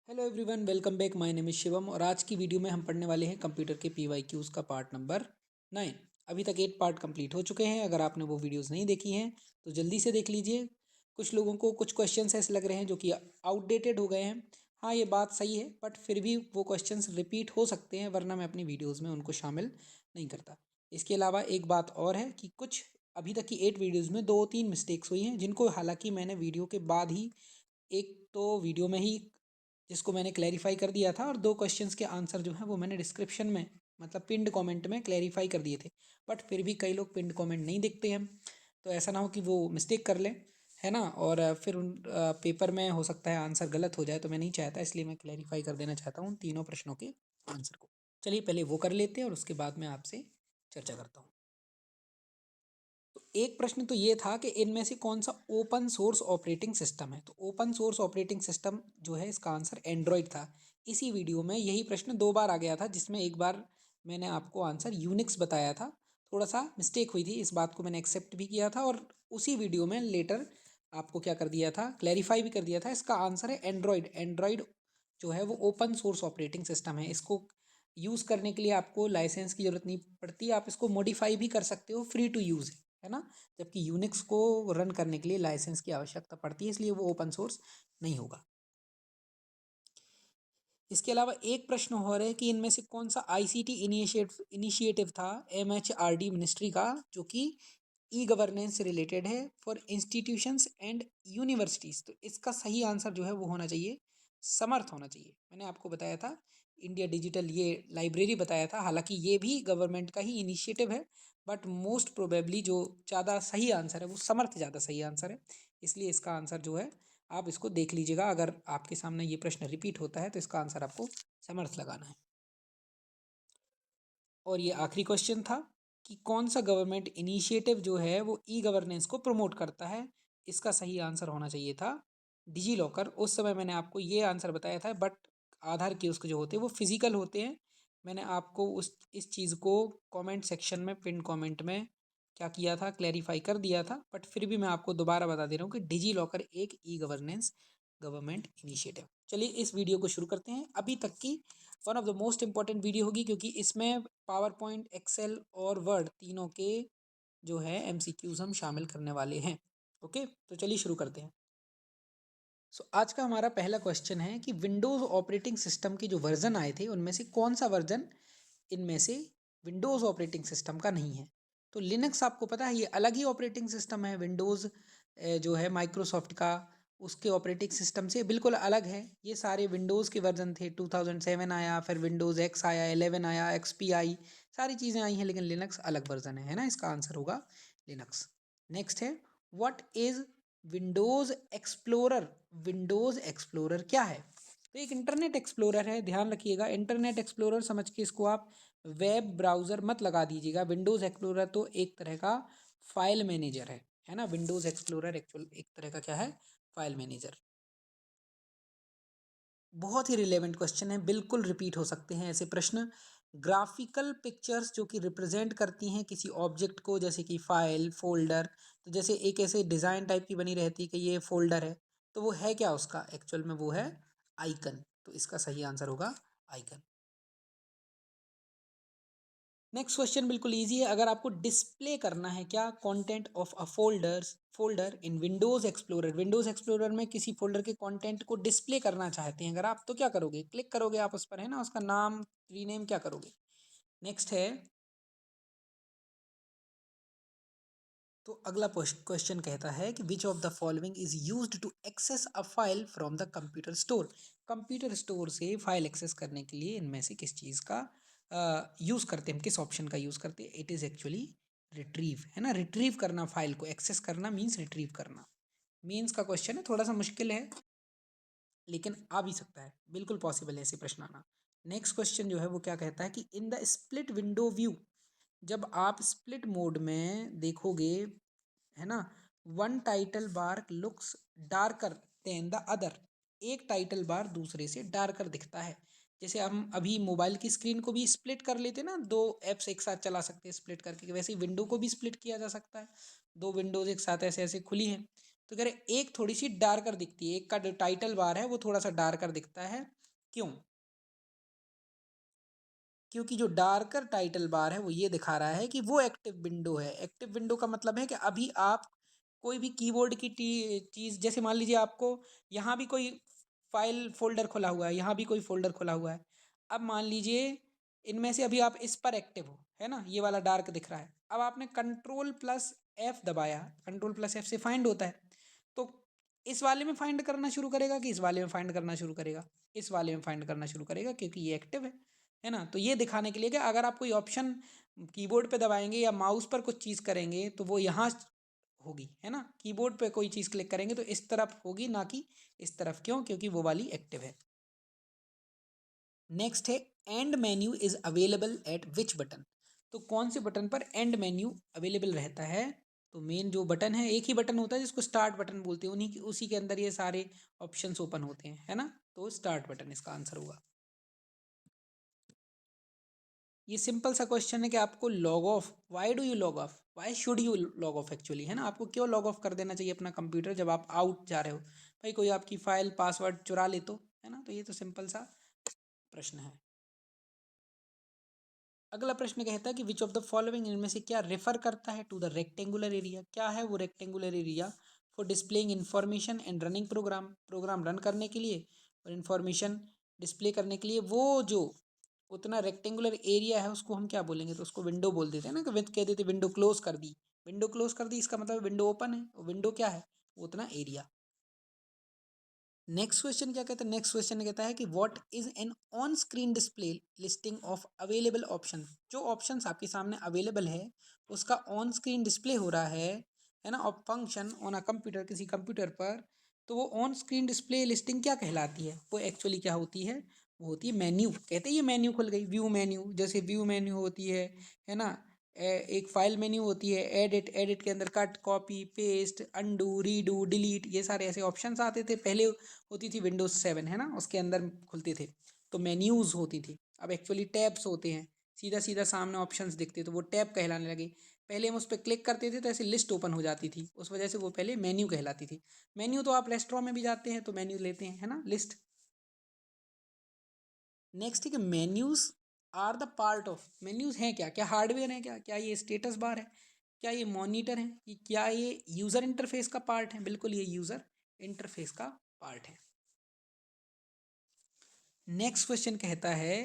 Hello everyone, welcome back. My name is Shivam और आज की वीडियो में हम पढ़ने वाले हैं कंप्यूटर के पीवाईक्यूज़ का पार्ट नंबर 9। अभी तक 8 पार्ट कंप्लीट हो चुके हैं। अगर आपने वो वीडियोस नहीं देखी हैं तो जल्दी से देख लीजिए। कुछ लोगों को कुछ क्वेश्चंस ऐसे लग रहे हैं जो कि आउटडेटेड हो गए हैं। हाँ, ये बात सही है, बट फिर भी वो क्वेश्चंस रिपीट हो सकते हैं, वरना मैं अपनी वीडियोज़ में उनको शामिल नहीं करता। इसके अलावा एक बात और है कि कुछ अभी तक की 8 वीडियोज़ में 2-3 मिस्टेक्स हुई हैं, जिनको हालांकि मैंने वीडियो के बाद ही एक तो वीडियो में ही जिसको मैंने क्लैरिफाई कर दिया था, और 2 क्वेश्चंस के आंसर जो हैं वो मैंने डिस्क्रिप्शन में, मतलब पिंड कमेंट में क्लैरिफाई कर दिए थे। बट फिर भी कई लोग पिंड कमेंट नहीं देखते हैं, तो ऐसा ना हो कि वो मिस्टेक कर लें, है ना। और फिर उन पेपर में हो सकता है आंसर गलत हो जाए, तो मैं नहीं चाहता, इसलिए मैं क्लैरिफाई कर देना चाहता हूँ उन तीनों प्रश्नों के आंसर को। चलिए पहले वो कर लेते हैं और उसके बाद मैं आपसे चर्चा करता हूँ। तो एक प्रश्न तो ये था कि इनमें से कौन सा ओपन सोर्स ऑपरेटिंग सिस्टम है। तो ओपन सोर्स ऑपरेटिंग सिस्टम जो है, इसका आंसर एंड्रॉयड था। इसी वीडियो में यही प्रश्न 2 बार आ गया था, जिसमें एक बार मैंने आपको आंसर यूनिक्स बताया था। थोड़ा सा मिस्टेक हुई थी, इस बात को मैंने एक्सेप्ट भी किया था, और उसी वीडियो में लेटर आपको क्या कर दिया था, क्लैरिफाई भी कर दिया था। इसका आंसर है एंड्रॉयड। एंड्रॉयड जो है वो ओपन सोर्स ऑपरेटिंग सिस्टम है। इसको यूज़ करने के लिए आपको लाइसेंस की ज़रूरत नहीं पड़ती, आप इसको मॉडिफाई भी कर सकते हो, फ्री टू यूज़ है ना। जबकि यूनिक्स को रन करने के लिए लाइसेंस की आवश्यकता पड़ती है, इसलिए वो ओपन सोर्स नहीं होगा। इसके अलावा एक प्रश्न हो रहा है कि इनमें से कौन सा आईसीटी इनिशिएटिव था एमएचआरडी मिनिस्ट्री का, जो कि ई गवर्नेंस से रिलेटेड है फॉर इंस्टीट्यूशंस एंड यूनिवर्सिटीज़। तो इसका सही आंसर जो है वो होना चाहिए समर्थ होना चाहिए। मैंने आपको बताया था इंडिया डिजिटल ये लाइब्रेरी बताया था, हालांकि ये भी गवर्नमेंट का ही इनिशिएटिव है, बट मोस्ट प्रोबेबली जो ज़्यादा सही आंसर है वो समर्थ ज़्यादा सही आंसर है। इसलिए इसका आंसर जो है, आप इसको देख लीजिएगा। अगर आपके सामने ये प्रश्न रिपीट होता है तो इसका आंसर आपको समर्थ लगाना है। और ये आखिरी क्वेश्चन था कि कौन सा गवर्नमेंट इनिशिएटिव जो है वो ई गवर्नेंस को प्रमोट करता है। इसका सही आंसर होना चाहिए था डिजी लॉकर। उस समय मैंने आपको ये आंसर बताया था, बट आधार कियोस्क जो होते हैं वो फिजिकल होते हैं। मैंने आपको इस चीज़ को कमेंट सेक्शन में, पिन कमेंट में क्या किया था, क्लैरिफाई कर दिया था, बट फिर भी मैं आपको दोबारा बता दे रहा हूँ कि डिजी लॉकर एक ई गवर्नेंस गवर्नमेंट इनिशिएटिव। चलिए इस वीडियो को शुरू करते हैं। अभी तक की one of the most important video होगी, क्योंकि इसमें पावर पॉइंट, एक्सेल और वर्ड तीनों के जो है एमसीक्यूज हम शामिल करने वाले हैं। ओके, तो चलिए शुरू करते हैं। आज का हमारा पहला क्वेश्चन है कि विंडोज़ ऑपरेटिंग सिस्टम के जो वर्जन आए थे उनमें से कौन सा वर्जन इनमें से विंडोज़ ऑपरेटिंग सिस्टम का नहीं है। तो लिनक्स आपको पता है ये अलग ही ऑपरेटिंग सिस्टम है। विंडोज़ जो है माइक्रोसॉफ्ट का, उसके ऑपरेटिंग सिस्टम से बिल्कुल अलग है। ये सारे विंडोज़ के वर्जन थे। 2007 आया, फिर विंडोज़ एक्स आया, 11 आया, एक्सपी आई, सारी चीज़ें आई हैं, लेकिन लिनक्स अलग वर्जन है ना। इसका आंसर होगा लिनक्स। नेक्स्ट है, what is Windows explorer. Windows explorer क्या है? तो एक इंटरनेट एक्सप्लोरर है। ध्यान रखिएगा, इंटरनेट एक्सप्लोरर समझ के इसको आप वेब ब्राउज़र मत लगा दीजिएगा। विंडोज़ एक्सप्लोरर तो एक तरह का फाइल मैनेजर है ना। विंडोज़ एक्सप्लोरर एक्चुअल एक तरह का क्या है, फाइल मैनेजर। बहुत ही रिलेवेंट क्वेश्चन है, बिल्कुल रिपीट हो सकते हैं ऐसे प्रश्न। ग्राफिकल पिक्चर्स जो कि रिप्रेजेंट करती हैं किसी ऑब्जेक्ट को, जैसे कि फाइल, फोल्डर। तो जैसे एक ऐसे डिज़ाइन टाइप की बनी रहती है कि ये फोल्डर है, तो वो है क्या उसका एक्चुअल में, वो है आइकन। तो इसका सही आंसर होगा आइकन। नेक्स्ट क्वेश्चन बिल्कुल इजी है। अगर आपको डिस्प्ले करना है क्या, content of a folder in Windows explorer. Windows explorer में किसी फोल्डर के कंटेंट को डिस्प्ले करना चाहते हैं अगर आप, तो क्या करोगे? क्लिक करोगे आप उस पर, है ना, उसका नाम, रीनेम क्या करोगे? नेक्स्ट है, तो अगला क्वेश्चन कहता है कि which of the following is used to access a file from the computer store. Computer store से फाइल एक्सेस करने के लिए इनमें से किस चीज़ का यूज़ करते हैं, किस ऑप्शन का यूज़ करते हैं? इट इज़ एक्चुअली रिट्रीव, है ना। रिट्रीव करना, फाइल को एक्सेस करना मीन्स रिट्रीव करना। मीन्स का क्वेश्चन है, थोड़ा सा मुश्किल है, लेकिन आ भी सकता है, बिल्कुल पॉसिबल है ऐसे प्रश्न आना। नेक्स्ट क्वेश्चन जो है वो क्या कहता है कि in the split window view, जब आप स्प्लिट मोड में देखोगे, है ना, one title bar looks darker then the other. एक टाइटल बार दूसरे से डार्कर दिखता है। जैसे हम अभी मोबाइल की स्क्रीन को भी स्प्लिट कर लेते हैं ना, 2 एप्स एक साथ चला सकते हैं स्प्लिट करके, वैसे ही विंडो को भी स्प्लिट किया जा सकता है। 2 विंडोज एक साथ ऐसे ऐसे खुली हैं, तो कह रहे एक थोड़ी सी डार्कर दिखती है, एक का जो टाइटल बार है वो थोड़ा सा डार्कर दिखता है। क्यों? क्योंकि जो डार्कर टाइटल बार है वो ये दिखा रहा है कि वो एक्टिव विंडो है। एक्टिव विंडो का मतलब है कि अभी आप कोई भी कीबोर्ड की चीज़, जैसे मान लीजिए आपको यहाँ भी कोई फाइल फोल्डर खुला हुआ है, यहाँ भी कोई फोल्डर खुला हुआ है। अब मान लीजिए इनमें से अभी आप इस पर एक्टिव हो, है ना, ये वाला डार्क दिख रहा है। अब आपने Ctrl+F दबाया, Ctrl+F से फाइंड होता है, तो इस वाले में फाइंड करना शुरू करेगा कि इस वाले में फाइंड करना शुरू करेगा? इस वाले में फाइंड करना शुरू करेगा, क्योंकि ये एक्टिव है ना। तो ये दिखाने के लिए कि अगर आप कोई ऑप्शन कीबोर्ड पे दबाएंगे या माउस पर कुछ चीज़ करेंगे तो वो यहाँ होगी, है ना। कीबोर्ड पे कोई चीज़ क्लिक करेंगे तो इस तरफ होगी, ना कि इस तरफ। क्यों? क्योंकि वो वाली एक्टिव है। नेक्स्ट है and menu is available at which button. तो कौन से बटन पर एंड मेन्यू अवेलेबल रहता है? तो मेन जो बटन है, एक ही बटन होता है जिसको स्टार्ट बटन बोलते हैं, उसी के अंदर ये सारे ऑप्शंस ओपन होते हैं, है ना। तो स्टार्ट बटन इसका आंसर होगा। ये सिंपल सा क्वेश्चन है कि आपको log of, why do you log of, why should you log of actually, है ना। आपको क्यों लॉग ऑफ कर देना चाहिए अपना कंप्यूटर जब आप आउट जा रहे हो? भाई कोई आपकी फाइल पासवर्ड चुरा ले तो, है ना। तो ये तो सिंपल सा प्रश्न है। अगला प्रश्न कहता है कि विच ऑफ द फॉलोइंग, इनमें से क्या रेफर करता है टू द रेक्टेंगुलर एरिया। क्या है वो rectangular area? For displaying information and running program, program run करने के लिए और इन्फॉर्मेशन डिस्प्ले करने के लिए वो जो उतना रेक्टेंगुलर एरिया है उसको हम क्या बोलेंगे? तो उसको विंडो बोल देते हैं ना, कि विद कह देते विंडो क्लोज कर दी। विंडो क्लोज कर दी इसका मतलब विंडो ओपन है। विंडो क्या है? उतना एरिया। नेक्स्ट क्वेश्चन क्या कहता है? नेक्स्ट क्वेश्चन कहता है कि what is an on screen display listing of available option. जो ऑप्शंस आपके सामने अवेलेबल है उसका ऑन स्क्रीन डिस्प्ले हो रहा है ना, और फंक्शन ऑन अ कंप्यूटर, किसी कंप्यूटर पर। तो वो ऑन स्क्रीन डिस्प्ले लिस्टिंग क्या कहलाती है? वो एक्चुअली क्या होती है? वो होती है मेन्यू। कहते हैं ये मेन्यू खुल गई, व्यू मेन्यू। जैसे व्यू मेन्यू होती है ना। एक फाइल मेन्यू होती है, एडिट, एडिट के अंदर cut, copy, paste, undo, redo, delete, ये सारे ऐसे ऑप्शंस आते थे पहले। होती थी विंडोज 7, है ना, उसके अंदर खुलते थे तो मेन्यूज़ होती थी। अब एक्चुअली टैब्स होते हैं, सीधा सीधा सामने ऑप्शंस दिखते तो वो टैब कहलाने लगे। पहले हम उस पर क्लिक करते थे तो ऐसे लिस्ट ओपन हो जाती थी, उस वजह से वो पहले मेन्यू कहलाती थी। मेन्यू तो आप रेस्टोरेंट में भी जाते हैं तो मेन्यू लेते हैं, है ना, लिस्ट। नेक्स्ट है कि menus are the part of, menus हैं क्या? क्या हार्डवेयर है? क्या क्या ये स्टेटस बार है? क्या ये मॉनिटर है? कि क्या ये यूज़र इंटरफेस का पार्ट है? बिल्कुल ये यूज़र इंटरफेस का पार्ट है। नेक्स्ट क्वेश्चन कहता है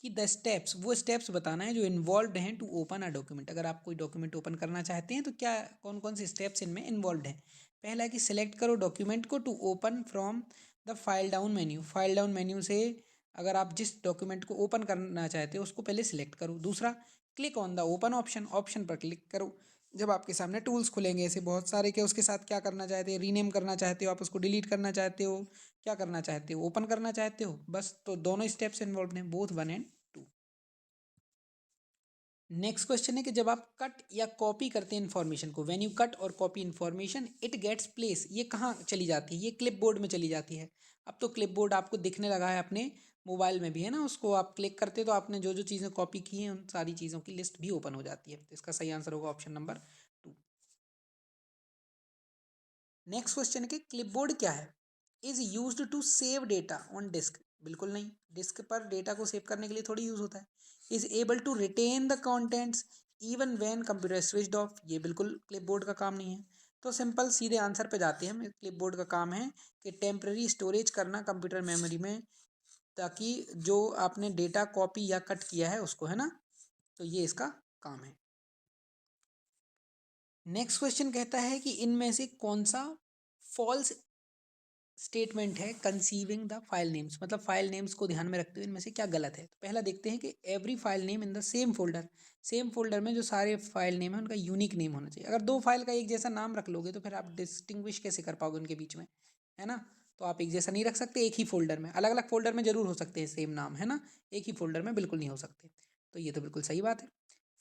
कि द स्टेप्स, वो स्टेप्स बताना है जो इन्वॉल्व हैं टू ओपन अ डॉक्यूमेंट। अगर आप कोई डॉक्यूमेंट ओपन करना चाहते हैं तो क्या कौन कौन से स्टेप्स इनमें इन्वॉल्व हैं? पहला है कि सिलेक्ट करो डॉक्यूमेंट को to open from the file down menu. File down menu से अगर आप जिस डॉक्यूमेंट को ओपन करना चाहते हो उसको पहले सिलेक्ट करो। दूसरा, click on the open option, option पर क्लिक करो। जब आपके सामने टूल्स खुलेंगे ऐसे बहुत सारे, के उसके साथ क्या करना चाहते हो? रीनेम करना चाहते हो, आप उसको डिलीट करना चाहते हो, क्या करना चाहते हो? ओपन करना चाहते हो बस। तो दोनों स्टेप्स इन्वॉल्व हैं, बोथ 1 and 2। नेक्स्ट क्वेश्चन है कि जब आप कट या कॉपी करते हैं इन्फॉर्मेशन को, व्हेन यू कट और copy information it gets place, ये कहाँ चली जाती है? ये क्लिपबोर्ड में चली जाती है। अब तो क्लिपबोर्ड आपको दिखने लगा है अपने मोबाइल में भी, है ना। उसको आप क्लिक करते हो तो आपने जो जो चीज़ें कॉपी की हैं उन सारी चीज़ों की लिस्ट भी ओपन हो जाती है। तो इसका सही आंसर होगा ऑप्शन नंबर 2। नेक्स्ट क्वेश्चन है कि क्लिपबोर्ड क्या है? Is used to save data on disk. बिल्कुल नहीं, डिस्क पर डेटा को सेव करने के लिए थोड़ी यूज होता है। Is able to retain the contents even when computer switched off. ये बिल्कुल क्लिपबोर्ड का काम नहीं है। तो सिंपल सीधे आंसर पे जाते हैं हम। क्लिपबोर्ड का काम है कि टेम्पररी स्टोरेज करना कंप्यूटर मेमोरी में, ताकि जो आपने डेटा कॉपी या कट किया है उसको, है ना। तो ये इसका काम है। नेक्स्ट क्वेश्चन कहता है कि इनमें से कौन सा फॉल्स स्टेटमेंट है कंसीविंग द फाइल नेम्स, मतलब फाइल नेम्स को ध्यान में रखते हुए इनमें से क्या गलत है? तो पहला देखते हैं कि every file name in the same folder, same folder में जो सारे फाइल नेम है उनका यूनिक नेम होना चाहिए। अगर दो फाइल का एक जैसा नाम रख लोगे तो फिर आप डिस्टिंग्विश कैसे कर पाओगे उनके बीच में, है ना। तो आप एक जैसा नहीं रख सकते, एक ही फोल्डर में, अलग अलग फोल्डर में जरूर हो सकते हैं सेम नाम, है ना, एक ही फोल्डर में बिल्कुल नहीं हो सकते। तो ये तो बिल्कुल सही बात है।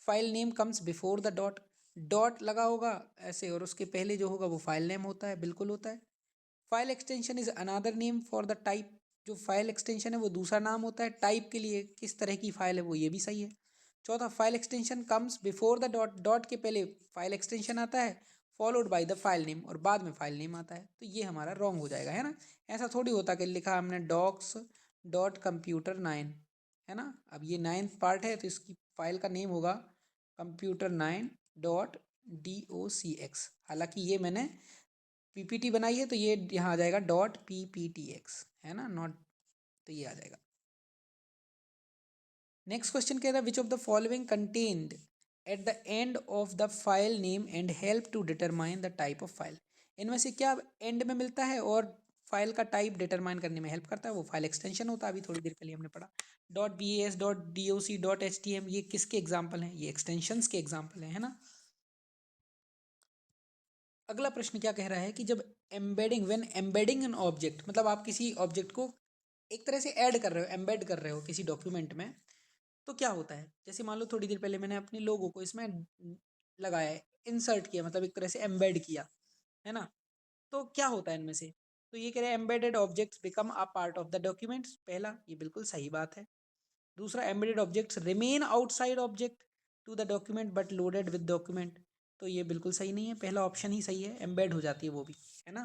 File name comes before the dot, dot लगा होगा ऐसे और उसके पहले जो होगा वो फाइल नेम होता है, बिल्कुल होता है। File extension is another name for the type, जो फाइल एक्सटेंशन है वो दूसरा नाम होता है टाइप के लिए, किस तरह की फाइल है वो, ये भी सही है। चौथा, file extension comes before the dot, dot के पहले फाइल एक्सटेंशन आता है, followed by the file name, और बाद में फाइल नेम आता है, तो ये हमारा रॉन्ग हो जाएगा, है ना। ऐसा थोड़ी होता कि लिखा हमने डॉक्स डॉट कंप्यूटर 9, है ना। अब ये 9th पार्ट है तो इसकी फाइल का नेम होगा कंप्यूटर 9 डॉट DOCX। हालांकि ये मैंने PPT बनाई है तो ये यहाँ आ जाएगा डॉट PPTX, है ना, नॉट, तो ये आ जाएगा। नेक्स्ट क्वेश्चन कह रहा है which of the following contained at the end of the file name and help to determine the type of file. इनमें से क्या एंड में मिलता है और फाइल का टाइप डिटरमाइन करने में हेल्प करता है? वो फाइल एक्सटेंशन होता है, अभी थोड़ी देर पहले हमने पढ़ा। .bas .doc .htm ये किसके एग्जाम्पल हैं? ये एक्सटेंशंस के एग्जाम्पल हैं, है ना। अगला प्रश्न क्या कह रहा है कि जब embedding when embedding an object, मतलब आप किसी ऑब्जेक्ट को एक तरह से ऐड कर रहे हो, एम्बेड कर रहे हो किसी डॉक्यूमेंट में, तो क्या होता है? जैसे मान लो थोड़ी देर पहले मैंने अपने लोगो को इसमें लगाया है, इंसर्ट किया, मतलब एक तरह से एम्बेड किया, है ना। तो क्या होता है इनमें से? तो ये कह रहे हैं embedded objects become a part of the documents. पहला, ये बिल्कुल सही बात है। दूसरा, embedded objects remain outside object to the document but loaded with document. तो ये बिल्कुल सही नहीं है, पहला ऑप्शन ही सही है, एम्बेड हो जाती है वो भी, है ना।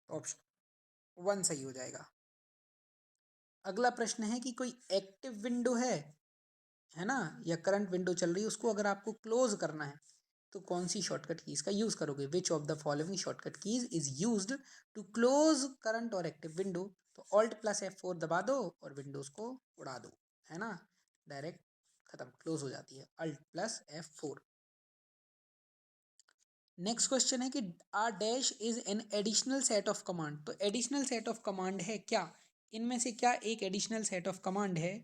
ऑप्शन 1 सही हो जाएगा। अगला प्रश्न है कि कोई एक्टिव विंडो है ना, या करंट विंडो चल रही है, उसको अगर आपको क्लोज करना है तो कौन सी शॉर्टकट कीज का यूज करोगे? Which of the following shortcut keys is used to close current और एक्टिव विंडो? तो Alt+F4 दबा दो और विंडोज को उड़ा दो, है ना, डायरेक्ट खत्म, क्लोज हो जाती है Alt+F4। नेक्स्ट क्वेश्चन है कि a dash is an additional set of command. तो एडिशनल सेट ऑफ कमांड है क्या? इनमें से क्या एक एडिशनल सेट ऑफ कमांड है?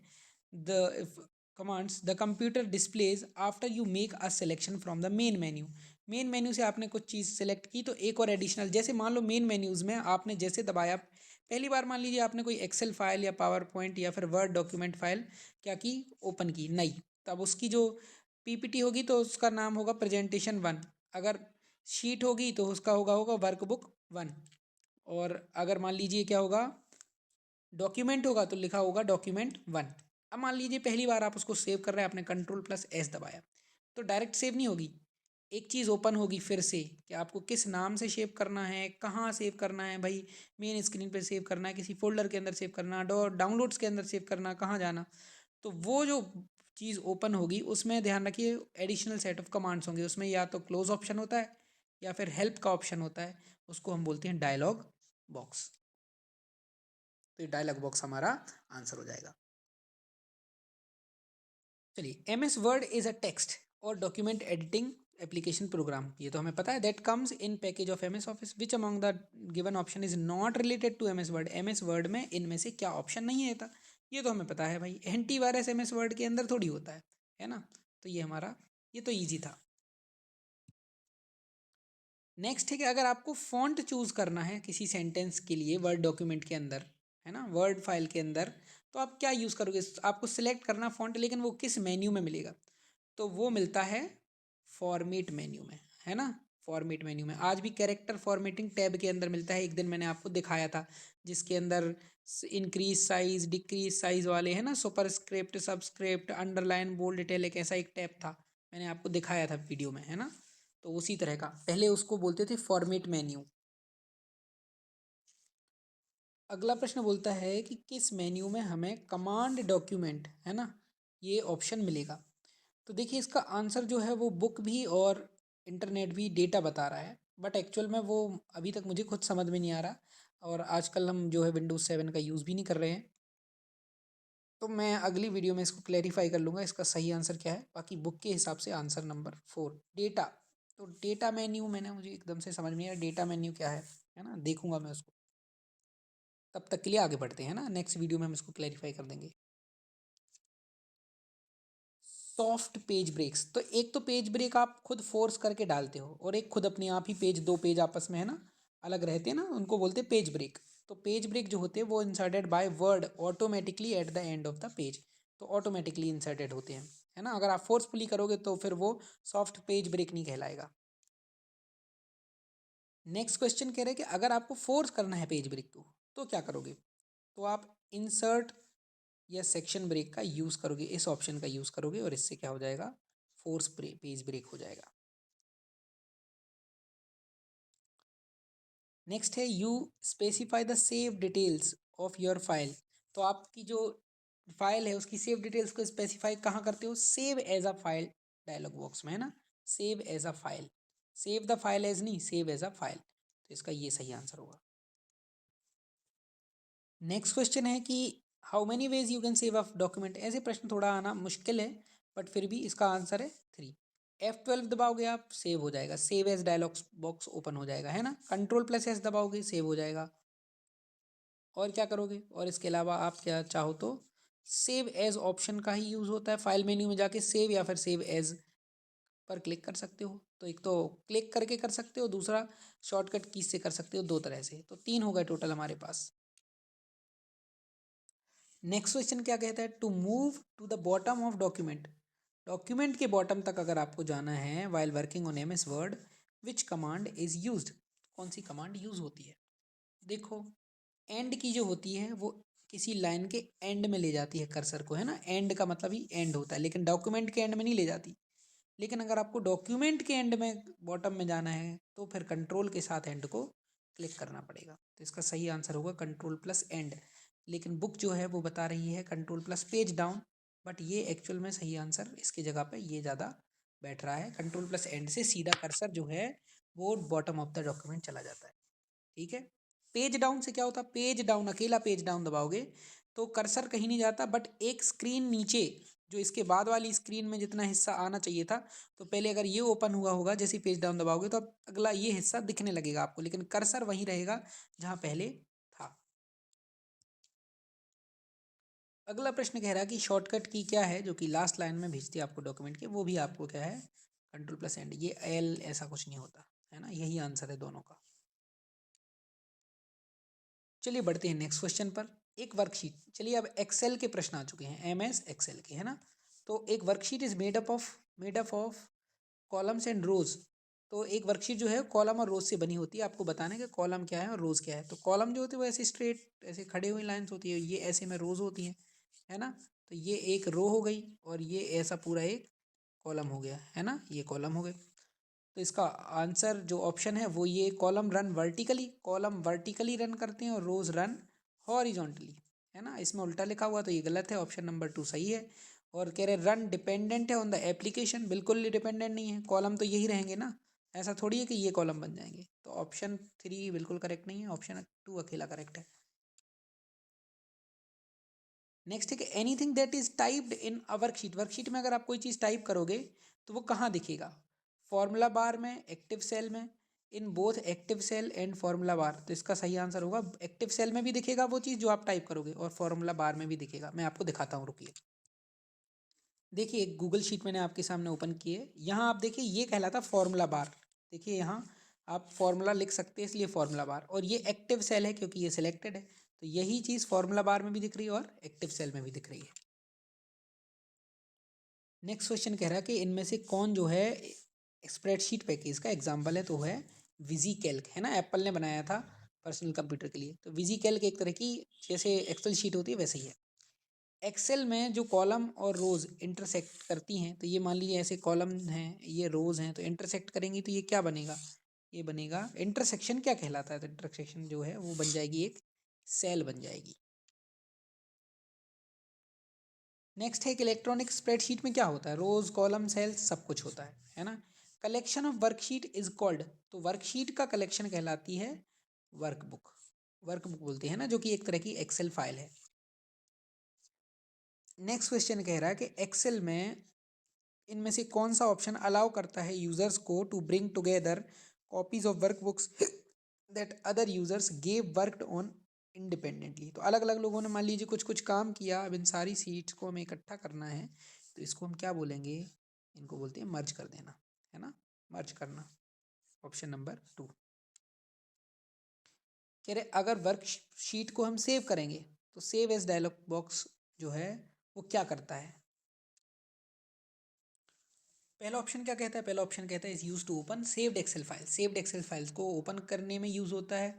The commands the computer displays after you make a selection from the main menu. Main menu से आपने कुछ चीज़ सेलेक्ट की तो एक और एडिशनल, जैसे मान लो मेन मेन्यूज़ में आपने जैसे दबाया, पहली बार मान लीजिए आपने कोई एक्सेल फाइल या पावर पॉइंट या फिर वर्ड डॉक्यूमेंट फाइल क्या की, ओपन की नई, तब उसकी जो PPT होगी तो उसका नाम होगा प्रेजेंटेशन 1। अगर शीट होगी तो उसका होगा वर्कबुक 1। और अगर मान लीजिए क्या होगा, डॉक्यूमेंट होगा तो लिखा होगा डॉक्यूमेंट 1। अब मान लीजिए पहली बार आप उसको सेव कर रहे हैं, आपने Ctrl+S दबाया, तो डायरेक्ट सेव नहीं होगी, एक चीज़ ओपन होगी फिर से कि आपको किस नाम से सेव करना है, कहाँ सेव करना है भाई, मेन स्क्रीन पे सेव करना है, किसी फोल्डर के अंदर सेव करना, डाउनलोड्स के अंदर सेव करना, कहाँ जाना। तो वो जो चीज़ ओपन होगी उसमें ध्यान रखिए एडिशनल सेट ऑफ कमांड्स होंगे, उसमें या तो क्लोज ऑप्शन होता है या फिर हेल्प का ऑप्शन होता है, उसको हम बोलते हैं डायलॉग बॉक्स। तो ये डायलॉग बॉक्स हमारा आंसर हो जाएगा। चलिए, MS word is a text और डॉक्यूमेंट एडिटिंग एप्लीकेशन प्रोग्राम, ये तो हमें पता है, that comes in package of MS office, which among the given option is not related to MS word. MS word में इनमें से क्या ऑप्शन नहीं है था, ये तो हमें पता है भाई, एंटीवायरस MS वर्ड के अंदर थोड़ी होता है ना। तो ये हमारा, ये तो ईजी था। नेक्स्ट है कि अगर आपको फॉन्ट चूज करना है किसी सेंटेंस के लिए वर्ड डॉक्यूमेंट के अंदर, है ना, वर्ड फाइल के अंदर, तो आप क्या यूज़ करोगे? आपको सिलेक्ट करना फॉन्ट, लेकिन वो किस मेन्यू में मिलेगा? तो वो मिलता है फॉर्मेट मेन्यू में, है ना। फॉर्मेट मेन्यू में आज भी कैरेक्टर फॉर्मेटिंग टैब के अंदर मिलता है, एक दिन मैंने आपको दिखाया था, जिसके अंदर इंक्रीज साइज डिक्रीज साइज वाले, है ना, superscript subscript underline bold detail, एक ऐसा एक टैब था, मैंने आपको दिखाया था वीडियो में, है ना। तो उसी तरह का पहले उसको बोलते थे फॉर्मेट मेन्यू। अगला प्रश्न बोलता है कि किस मेन्यू में हमें कमांड डॉक्यूमेंट, है ना, ये ऑप्शन मिलेगा? तो देखिए इसका आंसर जो है वो बुक भी और इंटरनेट भी डेटा बता रहा है, बट एक्चुअल में वो अभी तक मुझे खुद समझ में नहीं आ रहा, और आजकल हम जो है Windows 7 का यूज़ भी नहीं कर रहे हैं। तो मैं अगली वीडियो में इसको क्लैरिफाई कर लूँगा इसका सही आंसर क्या है। बाकी बुक के हिसाब से आंसर नंबर 4 डेटा। तो डेटा मेन्यू मैंने, मुझे एकदम से समझ में नहीं आया डेटा मेन्यू क्या है ना, देखूंगा मैं उसको। तब तक के लिए आगे बढ़ते हैं ना, नेक्स्ट वीडियो में हम इसको क्लैरिफाई कर देंगे। सॉफ्ट पेज ब्रेक्स, तो एक तो पेज ब्रेक आप खुद फोर्स करके डालते हो, और एक खुद अपने आप ही पेज, दो पेज आपस में, है ना, अलग रहते हैं ना, उनको बोलते हैं पेज ब्रेक। तो पेज ब्रेक जो होते हैं वो inserted by word automatically eight the end of the page, तो ऑटोमेटिकली इंसर्टेड होते हैं, है ना। अगर आप फोर्सफुली करोगे तो फिर वो सॉफ्ट पेज ब्रेक नहीं कहलाएगा। नेक्स्ट क्वेश्चन कह रहे हैं कि अगर आपको फोर्स करना है पेज ब्रेक को तो क्या करोगे? तो आप इंसर्ट या सेक्शन ब्रेक का यूज़ करोगे, इस ऑप्शन का यूज़ करोगे, और इससे क्या हो जाएगा, फोर्स ब्रेक, पेज ब्रेक हो जाएगा। नेक्स्ट है you specify the save details of your file. तो आपकी जो फाइल है उसकी सेव डिटेल्स को स्पेसिफाई कहाँ करते हो, save as a file dialog box में, है ना, save as a file, save the file as नहीं, सेव एज अ फाइल। तो इसका ये सही आंसर होगा। नेक्स्ट क्वेश्चन है कि how many ways you can save a document. ऐसे प्रश्न थोड़ा आना मुश्किल है, बट फिर भी इसका आंसर है 3। F12 दबाओगे आप, सेव हो जाएगा, save as dialog box open हो जाएगा, है ना। कंट्रोल+S दबाओगे, सेव हो जाएगा। और क्या करोगे, और इसके अलावा आप क्या चाहो तो सेव एज ऑप्शन का ही यूज़ होता है, फाइल मेन्यू में जाके सेव या फिर सेव एज पर क्लिक कर सकते हो। तो एक तो क्लिक करके कर सकते हो, दूसरा शॉर्टकट कीज से कर सकते हो, 2 तरह से। तो 3 हो गए टोटल हमारे पास। नेक्स्ट क्वेश्चन क्या कहता है, to move to the bottom of document. Document के बॉटम तक अगर आपको जाना है while working on MS word, which command is used. कौन सी कमांड यूज होती है। देखो, एंड की जो होती है वो किसी लाइन के एंड में ले जाती है कर्सर को, है ना, एंड का मतलब ही एंड होता है, लेकिन डॉक्यूमेंट के एंड में नहीं ले जाती। लेकिन अगर आपको डॉक्यूमेंट के एंड में बॉटम में जाना है तो फिर कंट्रोल के साथ एंड को क्लिक करना पड़ेगा। तो इसका सही आंसर होगा कंट्रोल+एंड। लेकिन बुक जो है वो बता रही है कंट्रोल+पेज डाउन, बट ये एक्चुअल में सही आंसर इसकी जगह पे ये ज़्यादा बैठ रहा है। कंट्रोल+एंड से सीधा कर्सर जो है वो बॉटम ऑफ द डॉक्यूमेंट चला जाता है। ठीक है। पेज डाउन से क्या होता है, पेज डाउन, अकेला पेज डाउन दबाओगे तो कर्सर कहीं नहीं जाता, बट एक स्क्रीन नीचे जो इसके बाद वाली स्क्रीन में जितना हिस्सा आना चाहिए था, तो पहले अगर ये ओपन हुआ होगा जैसे पेज डाउन दबाओगे तो अब अगला ये हिस्सा दिखने लगेगा आपको, लेकिन कर्सर वहीं रहेगा जहां पहले था। अगला प्रश्न कह रहा है कि शॉर्टकट की क्या है जो कि लास्ट लाइन में भेजती है आपको डॉक्यूमेंट के, वो भी आपको क्या है कंट्रोल+एंड। ये एल ऐसा कुछ नहीं होता, है ना, यही आंसर है दोनों का। चलिए बढ़ते हैं नेक्स्ट क्वेश्चन पर। एक वर्कशीट, चलिए अब एक्सेल के प्रश्न आ चुके हैं, MS एक्सेल के, है ना। तो एक worksheet is made up of columns and rows. तो एक वर्कशीट जो है कॉलम और रोज से बनी होती है, आपको बताना है कि कॉलम क्या है और रोज क्या है। तो कॉलम जो होती है वो ऐसे स्ट्रेट ऐसे खड़े हुई लाइंस होती है, ये ऐसे में रोज होती हैं, है ना। तो ये एक रो हो गई और ये ऐसा पूरा एक कॉलम हो गया, है ना, ये कॉलम हो गए। तो इसका आंसर जो ऑप्शन है वो ये, column run vertically, column vertically run करते हैं और रोज रन हॉरिजॉन्टली, है ना। इसमें उल्टा लिखा हुआ तो ये गलत है, ऑप्शन नंबर 2 सही है। और कह रहे रन डिपेंडेंट है ऑन द एप्लीकेशन, बिल्कुल डिपेंडेंट नहीं है, कॉलम तो यही रहेंगे ना, ऐसा थोड़ी है कि ये कॉलम बन जाएंगे। तो ऑप्शन 3 बिल्कुल करेक्ट नहीं है, ऑप्शन 2 अकेला करेक्ट है। नेक्स्ट है कि anything that is typed in a worksheet. Worksheet में अगर आप कोई चीज़ टाइप करोगे तो वो कहाँ दिखेगा, फॉर्मूला बार में, एक्टिव सेल में, in both active cell and formula bar. तो इसका सही आंसर होगा एक्टिव सेल में भी दिखेगा वो चीज़ जो आप टाइप करोगे और फॉर्मूला बार में भी दिखेगा। मैं आपको दिखाता हूँ, रुकिए। देखिए एक गूगल शीट मैंने आपके सामने ओपन की है, यहाँ आप देखिए ये कहलाता फॉर्मूला बार। देखिए यहाँ आप फॉर्मूला लिख सकते हैं इसलिए फॉर्मूला बार, और ये एक्टिव सेल है क्योंकि ये सिलेक्टेड है। तो यही चीज़ फॉर्मूला बार में भी दिख रही है और एक्टिव सेल में भी दिख रही है। नेक्स्ट क्वेश्चन कह रहा है कि इनमें से कौन जो है स्प्रेडशीट पैकेज का एग्जाम्पल है, तो है विजी कैल्क, है ना, एप्पल ने बनाया था पर्सनल कंप्यूटर के लिए। तो विजी कैल्क एक तरह की जैसे एक्सेल शीट होती है वैसे ही है। एक्सेल में जो कॉलम और रोज इंटरसेक्ट करती हैं, तो ये मान लीजिए ऐसे कॉलम हैं, ये रोज हैं, तो इंटरसेक्ट करेंगी तो ये क्या बनेगा, ये बनेगा इंटरसेक्शन। क्या कहलाता है, तो इंटरसेक्शन जो है वो बन जाएगी एक सेल बन जाएगी। नेक्स्ट है कि इलेक्ट्रॉनिक स्प्रेडशीट में क्या होता है, रोज कॉलम सेल्स सब कुछ होता है ना। Collection of worksheet is called, तो वर्कशीट का कलेक्शन कहलाती है वर्कबुक। वर्कबुक बोलते हैं ना, जो कि एक तरह की एक्सेल फाइल है। नेक्स्ट क्वेश्चन कह रहा है कि एक्सेल में इनमें से कौन सा ऑप्शन अलाउ करता है यूजर्स को to bring together copies of workbooks that other users gave worked on independently. तो अलग अलग लोगों ने मान लीजिए कुछ कुछ काम किया, अब इन सारी सीट्स को हमें इकट्ठा करना है, तो इसको हम क्या बोलेंगे, इनको बोलते हैं मर्ज कर देना, है ना, मर्ज करना, ऑप्शन नंबर 2। कह रहे अगर वर्कशीट को हम सेव करेंगे तो सेव एज डायलॉग बॉक्स जो है वो क्या करता है। पहला ऑप्शन क्या कहता है, पहला ऑप्शन कहता है is use to open saved Excel file, saved Excel files को ओपन करने में यूज होता है।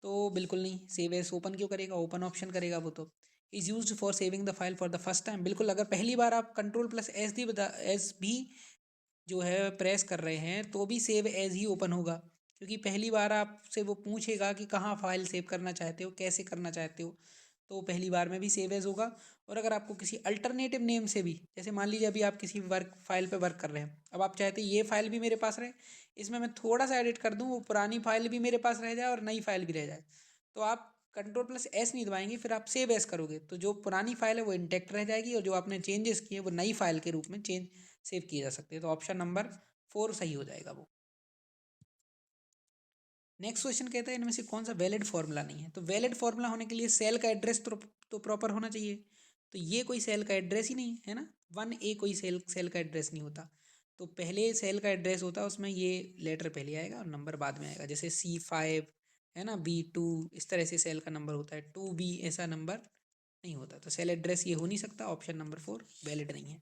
तो बिल्कुल नहीं, सेव एज ओपन क्यों करेगा, ओपन ऑप्शन करेगा वो तो। Is use for saving the file for the first time, बिल्कुल, अगर पहली बार आप कंट्रोल+S भी जो है प्रेस कर रहे हैं तो भी सेव एज ही ओपन होगा, क्योंकि पहली बार आपसे वो पूछेगा कि कहाँ फाइल सेव करना चाहते हो, कैसे करना चाहते हो, तो पहली बार में भी सेव एज होगा। और अगर आपको किसी अल्टरनेटिव नेम से भी, जैसे मान लीजिए अभी आप किसी वर्क फाइल पे वर्क कर रहे हैं, अब आप चाहते हैं ये फाइल भी मेरे पास रहे, इसमें मैं थोड़ा सा एडिट कर दूँ, वो पुरानी फाइल भी मेरे पास रह जाए और नई फाइल भी रह जाए, तो आप Ctrl+S नहीं दबाएंगे, फिर आप सेव एज करोगे, तो जो पुरानी फाइल है वो इंटैक्ट रह जाएगी और जो आपने चेंजेस किए वो नई फाइल के रूप में सेव किए जा सकते हैं। तो ऑप्शन नंबर 4 सही हो जाएगा वो। नेक्स्ट क्वेश्चन कहता है इनमें से कौन सा वैलिड फॉर्मूला नहीं है। तो वैलिड फॉर्मूला होने के लिए सेल का एड्रेस तो प्रॉपर होना चाहिए। तो ये कोई सेल का एड्रेस ही नहीं है ना, 1A कोई सेल का एड्रेस नहीं होता। तो पहले सेल का एड्रेस होता है, उसमें ये लेटर पहले आएगा और नंबर बाद में आएगा। जैसे C5 है ना, B2, इस तरह से सेल का नंबर होता है। 2B ऐसा नंबर नहीं होता। तो सेल एड्रेस ये हो नहीं सकता। ऑप्शन नंबर 4 वैलिड नहीं है।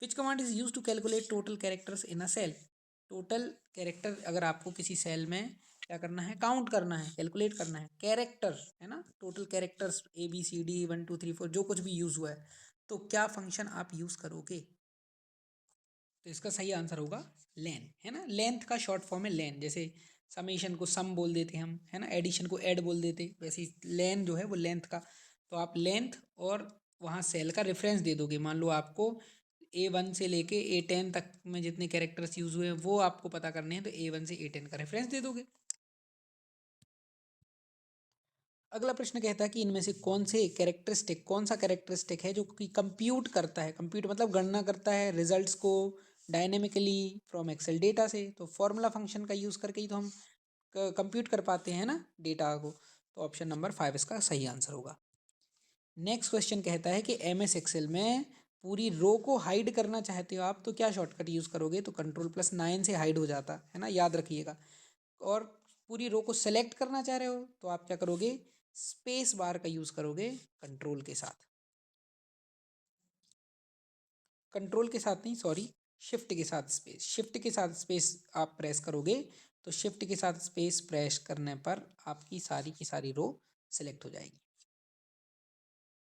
Which command is use to calculate total characters in a cell. Total character अगर आपको किसी सेल में क्या करना है, काउंट करना है, कैलकुलेट करना है, कैरेक्टर है ना, टोटल कैरेक्टर्स ABCD 1 2 3 4 जो कुछ भी यूज हुआ है, तो क्या फंक्शन आप यूज करोगे। तो इसका सही आंसर होगा लेन, है ना। लेंथ का शॉर्ट फॉर्म है लेन। जैसे समेशन को सम बोल देते हैं हम, है ना, एडिशन को ऐड बोल देते, वैसे लेन जो है वो लेंथ का। तो आप लेंथ और वहाँ सेल का रेफरेंस दे दोगे। मान लो आपको A1 से लेके A10 तक में जितने कैरेक्टर्स यूज हुए हैं वो आपको पता करने हैं, तो A1 से A10 का रेफरेंस दे दोगे। अगला प्रश्न कहता है कि इनमें से कौन सा कैरेक्टरिस्टिक है जो कि कंप्यूट करता है, कंप्यूट मतलब गणना करता है रिजल्ट्स को डायनेमिकली फ्रॉम एक्सेल डेटा से। तो फॉर्मूला फंक्शन का यूज़ करके ही तो हम कंप्यूट कर पाते हैं ना डेटा को। तो ऑप्शन नंबर 5 इसका सही आंसर होगा। नेक्स्ट क्वेश्चन कहता है कि MS एक्सेल में पूरी रो को हाइड करना चाहते हो आप, तो क्या शॉर्टकट यूज़ करोगे। तो Ctrl+9 से हाइड हो जाता है ना, याद रखिएगा। और पूरी रो को सेलेक्ट करना चाह रहे हो तो आप क्या करोगे, स्पेस बार का यूज़ करोगे कंट्रोल के साथ। कंट्रोल के साथ नहीं, सॉरी, शिफ्ट के साथ स्पेस, शिफ्ट के साथ स्पेस आप प्रेस करोगे। तो शिफ्ट के साथ स्पेस प्रेस करने पर आपकी सारी की सारी रो सेलेक्ट हो जाएगी।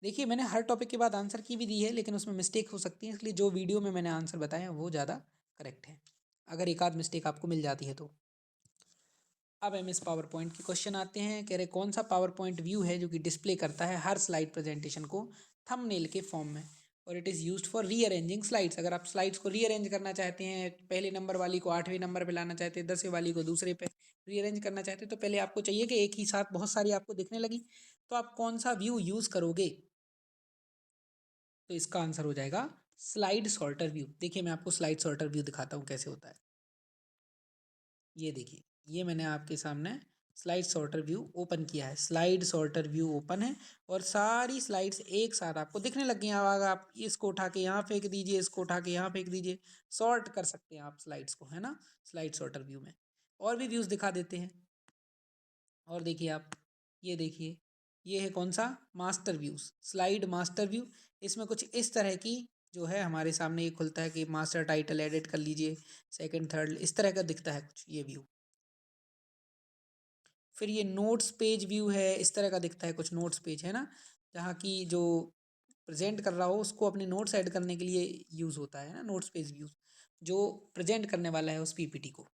देखिए मैंने हर टॉपिक के बाद आंसर की भी दी है, लेकिन उसमें मिस्टेक हो सकती है, इसलिए जो वीडियो में मैंने आंसर बताया वो ज़्यादा करेक्ट है। अगर एक आध मिस्टेक आपको मिल जाती है तो। अब MS पावर पॉइंट के क्वेश्चन आते हैं। कह रहे कौन सा पावर पॉइंट व्यू है जो कि डिस्प्ले करता है हर स्लाइड प्रेजेंटेशन को थंबनेल के फॉर्म में, और it is used for rearranging slides. अगर आप स्लाइड्स को रीअरेंज करना चाहते हैं, पहले नंबर वाली को 8वें नंबर पे लाना चाहते हैं, 10वें वाली को दूसरे पे रीअरेंज करना चाहते हैं, तो पहले आपको चाहिए कि एक ही साथ बहुत सारी आपको दिखने लगी, तो आप कौन सा व्यू यूज़ करोगे। तो इसका आंसर हो जाएगा स्लाइड सॉर्टर व्यू। देखिए मैं आपको स्लाइड सॉर्टर व्यू दिखाता हूँ कैसे होता है। ये देखिए, ये मैंने आपके सामने स्लाइड सॉर्टर व्यू ओपन किया है। स्लाइड सॉर्टर व्यू ओपन है और सारी स्लाइड्स एक साथ आपको दिखने लग गई हैं। अब आप इसको उठा के यहाँ फेंक दीजिए, इसको उठा के यहाँ फेंक दीजिए, सॉर्ट कर सकते हैं आप स्लाइड्स को, है ना, स्लाइड सॉर्टर व्यू में। और भी व्यूज़ दिखा देते हैं। और देखिए आप, ये देखिए, ये है कौन सा, master views, slide master view. इसमें कुछ इस तरह की जो है हमारे सामने ये खुलता है कि मास्टर टाइटल एडिट कर लीजिए, सेकंड थर्ड इस तरह का दिखता है कुछ ये व्यू। फिर ये नोट्स पेज व्यू है, इस तरह का दिखता है कुछ नोट्स पेज, है ना, जहाँ की जो प्रेजेंट कर रहा हो उसको अपने नोट्स ऐड करने के लिए यूज़ होता है ना, नोट्स पेज व्यू, जो प्रेजेंट करने वाला है उस PPT को।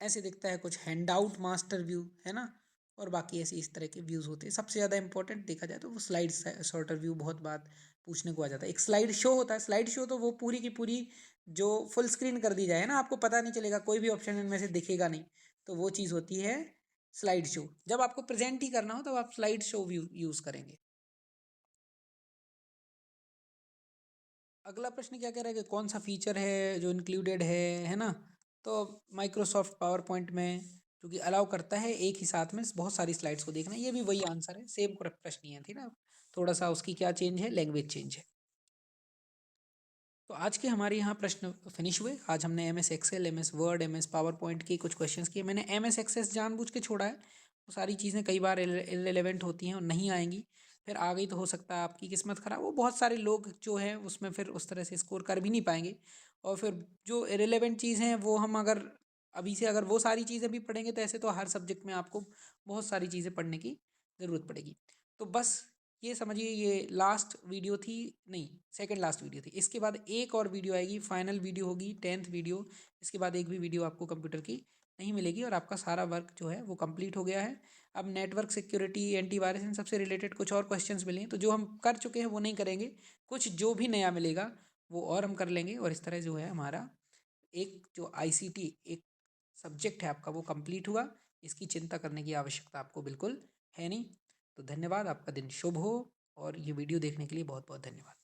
ऐसे दिखता है कुछ हैंड आउट मास्टर व्यू, है ना। और बाकी ऐसे इस तरह के व्यूज़ होते हैं। सबसे ज़्यादा इंपॉर्टेंट देखा जाए तो वो स्लाइड सॉर्टर व्यू बहुत बात पूछने को आ जाता है। एक स्लाइड शो होता है, स्लाइड शो तो वो पूरी की पूरी जो फुल स्क्रीन कर दी जाए ना, आपको पता नहीं चलेगा, कोई भी ऑप्शन इनमें से दिखेगा नहीं, तो वो चीज़ होती है स्लाइड शो। जब आपको प्रेजेंट ही करना हो तब आप स्लाइड शो व्यू यूज़ करेंगे। अगला प्रश्न क्या कह रहा है कि कौन सा फीचर है जो इंक्लूडेड है ना। तो माइक्रोसॉफ्ट पावर पॉइंट में जो कि अलाउ करता है एक ही साथ में बहुत सारी स्लाइड्स को देखना, ये भी वही आंसर है, सेम प्रश्न ही है, थी ना, थोड़ा सा उसकी क्या चेंज है, लैंग्वेज चेंज है। तो आज के हमारे यहाँ प्रश्न फिनिश हुए। आज हमने MS Excel, MS word, MS PowerPoint के कुछ क्वेश्चंस किए। मैंने MS एक्सेस जानबूझ के छोड़ा है, वो सारी चीज़ें कई बार इररिलेवेंट होती हैं और नहीं आएंगी, फिर आ गई तो हो सकता है आपकी किस्मत ख़राब हो। बहुत सारे लोग जो हैं उसमें फिर उस तरह से स्कोर कर भी नहीं पाएंगे, और फिर जो इररिलेवेंट चीज़ हैं वो हम अगर अभी से अगर वो सारी चीज़ें भी पढ़ेंगे तो ऐसे तो हर सब्जेक्ट में आपको बहुत सारी चीज़ें पढ़ने की ज़रूरत पड़ेगी। तो बस ये समझिए ये लास्ट वीडियो थी, नहीं सेकंड लास्ट वीडियो थी। इसके बाद एक और वीडियो आएगी, फाइनल वीडियो होगी, 10th वीडियो। इसके बाद एक भी वीडियो आपको कंप्यूटर की नहीं मिलेगी और आपका सारा वर्क जो है वो कंप्लीट हो गया है। अब नेटवर्क सिक्योरिटी, एंटीवायरस, इन सबसे रिलेटेड कुछ और क्वेश्चंस मिले हैं तो जो हम कर चुके हैं वो नहीं करेंगे, कुछ जो भी नया मिलेगा वो और हम कर लेंगे। और इस तरह जो है हमारा एक जो आईसीटी एक सब्जेक्ट है आपका वो कंप्लीट हुआ। इसकी चिंता करने की आवश्यकता आपको बिल्कुल है नहीं। तो धन्यवाद, आपका दिन शुभ हो और ये वीडियो देखने के लिए बहुत बहुत धन्यवाद।